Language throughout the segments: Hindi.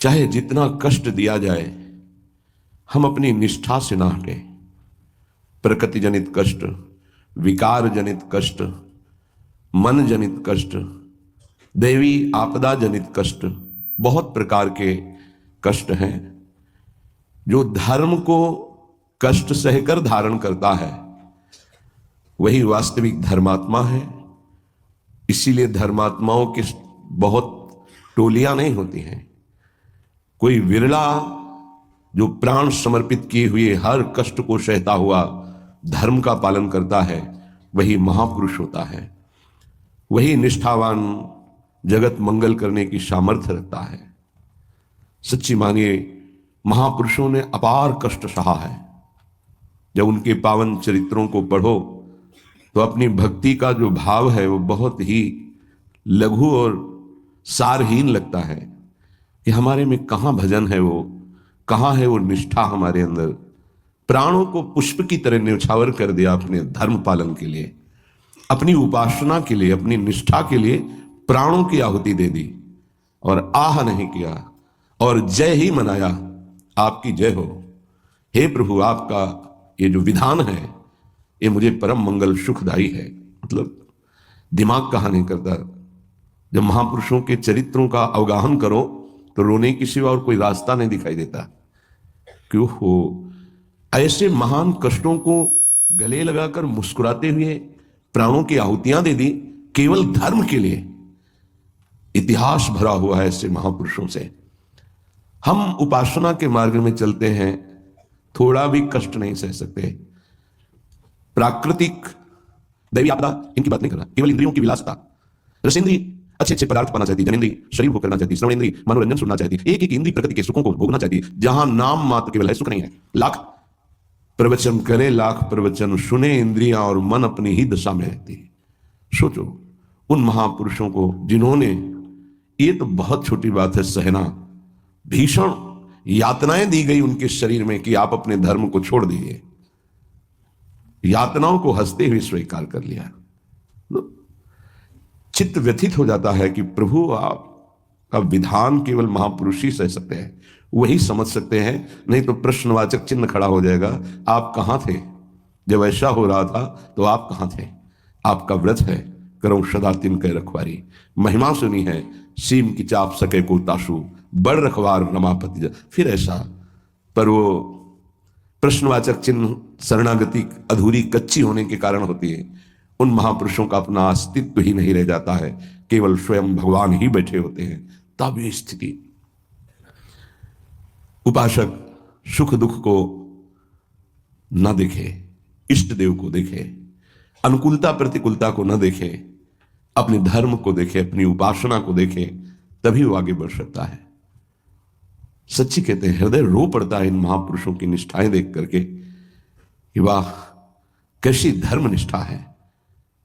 चाहे जितना कष्ट दिया जाए, हम अपनी निष्ठा से ना हटे। प्रकृति जनित कष्ट, विकार जनित कष्ट, मन जनित कष्ट, दैवी आपदा जनित कष्ट, बहुत प्रकार के कष्ट हैं। जो धर्म को कष्ट सहकर धारण करता है वही वास्तविक धर्मात्मा है। इसीलिए धर्मात्माओं की बहुत टोलियां नहीं होती हैं। कोई विरला जो प्राण समर्पित किए हुए हर कष्ट को सहता हुआ धर्म का पालन करता है वही महापुरुष होता है। वही निष्ठावान जगत मंगल करने की सामर्थ्य रखता है। सच्ची मानिए, महापुरुषों ने अपार कष्ट सहा है। जब उनके पावन चरित्रों को पढ़ो तो अपनी भक्ति का जो भाव है वो बहुत ही लघु और सारहीन लगता है कि हमारे में कहाँ भजन है, वो कहाँ है वो निष्ठा हमारे अंदर। प्राणों को पुष्प की तरह न्यौछावर कर दिया अपने धर्म पालन के लिए, अपनी उपासना के लिए, अपनी निष्ठा के लिए प्राणों की आहुति दे दी और आह नहीं किया और जय ही मनाया। आपकी जय हो हे प्रभु, आपका ये जो विधान है ये मुझे परम मंगल सुखदायी है। मतलब दिमाग कहाँ नहीं करता। जब महापुरुषों के चरित्रों का अवगाहन करो तो रोने की सिवा और कोई रास्ता नहीं दिखाई देता। क्यों हो ऐसे महान कष्टों को गले लगाकर मुस्कुराते हुए प्राणों की आहुतियां दे दी केवल धर्म के लिए। इतिहास भरा हुआ है ऐसे महापुरुषों से। हम उपासना के मार्ग में चलते हैं, थोड़ा भी कष्ट नहीं सह सकते। प्राकृतिक दैवी आपदा इनकी बात नहीं कर रहा, केवल इंद्रियों की विलासता। रसेंद्रिय अच्छे अच्छे पदार्थ पाना चाहती, जनेंद्रिय शरीर भोग करना चाहती, श्रवणेंद्रिय मनोरंजन सुनना चाहती, एक एक इंद्रिय प्रकृति के सुखों को भोगना चाहती, जहां नाम मात्र केवल है, सुख नहीं है। लाख प्रवचन करे, लाख प्रवचन सुने, इंद्रियां और मन अपनी ही दशा में रहती। सोचो उन महापुरुषों को जिन्होंने, ये तो बहुत छोटी बात है सहना, भीषण यातनाएं दी गई उनके शरीर में कि आप अपने धर्म को छोड़ दीजिए। यातनाओं को हंसते हुए स्वीकार कर लिया। चित्त व्यथित हो जाता है कि प्रभु आपका विधान केवल महापुरुष ही सह सकते हैं, वही समझ सकते हैं, नहीं तो प्रश्नवाचक चिन्ह खड़ा हो जाएगा। आप कहां थे जब ऐसा हो रहा था? तो आप कहां थे? आपका व्रत है करो सदा तिनके रखवारी, महिमा सुनी है सीम की चाप सके को ताशु, बड़ रखवार रमापति। फिर ऐसा, पर वो प्रश्नवाचक चिन्ह शरणागति अधूरी कच्ची होने के कारण होती है। उन महापुरुषों का अपना अस्तित्व ही नहीं रह जाता है, केवल स्वयं भगवान ही बैठे होते हैं। तब ये स्थिति। उपासक सुख दुख को न देखे, इष्ट देव को देखे, अनुकूलता प्रतिकूलता को न देखे, अपने धर्म को देखे, अपनी उपासना को देखे, तभी वो आगे बढ़ सकता है। सच्ची कहते हैं, हृदय रो पड़ता है इन महापुरुषों की निष्ठाएं देख करके कि वाह कैसी धर्म निष्ठा है।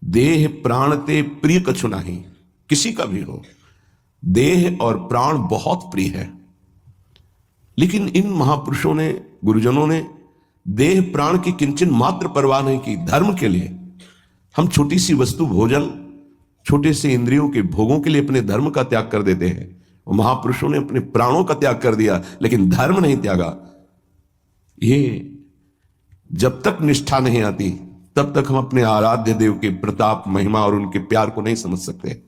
देह प्राण ते प्रिय कछु नहीं, किसी का भी हो देह और प्राण बहुत प्रिय है, लेकिन इन महापुरुषों ने, गुरुजनों ने देह प्राण की किंचन मात्र परवाह नहीं की धर्म के लिए। हम छोटी सी वस्तु भोजन, छोटे से इंद्रियों के भोगों के लिए अपने धर्म का त्याग कर देते हैं, और महापुरुषों ने अपने प्राणों का त्याग कर दिया लेकिन धर्म नहीं त्यागा। ये जब तक निष्ठा नहीं आती तब तक हम अपने आराध्य देव के प्रताप, महिमा और उनके प्यार को नहीं समझ सकते।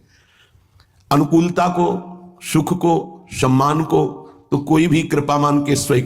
अनुकूलता को, सुख को, सम्मान को तो कोई भी कृपा मान के स्वीकार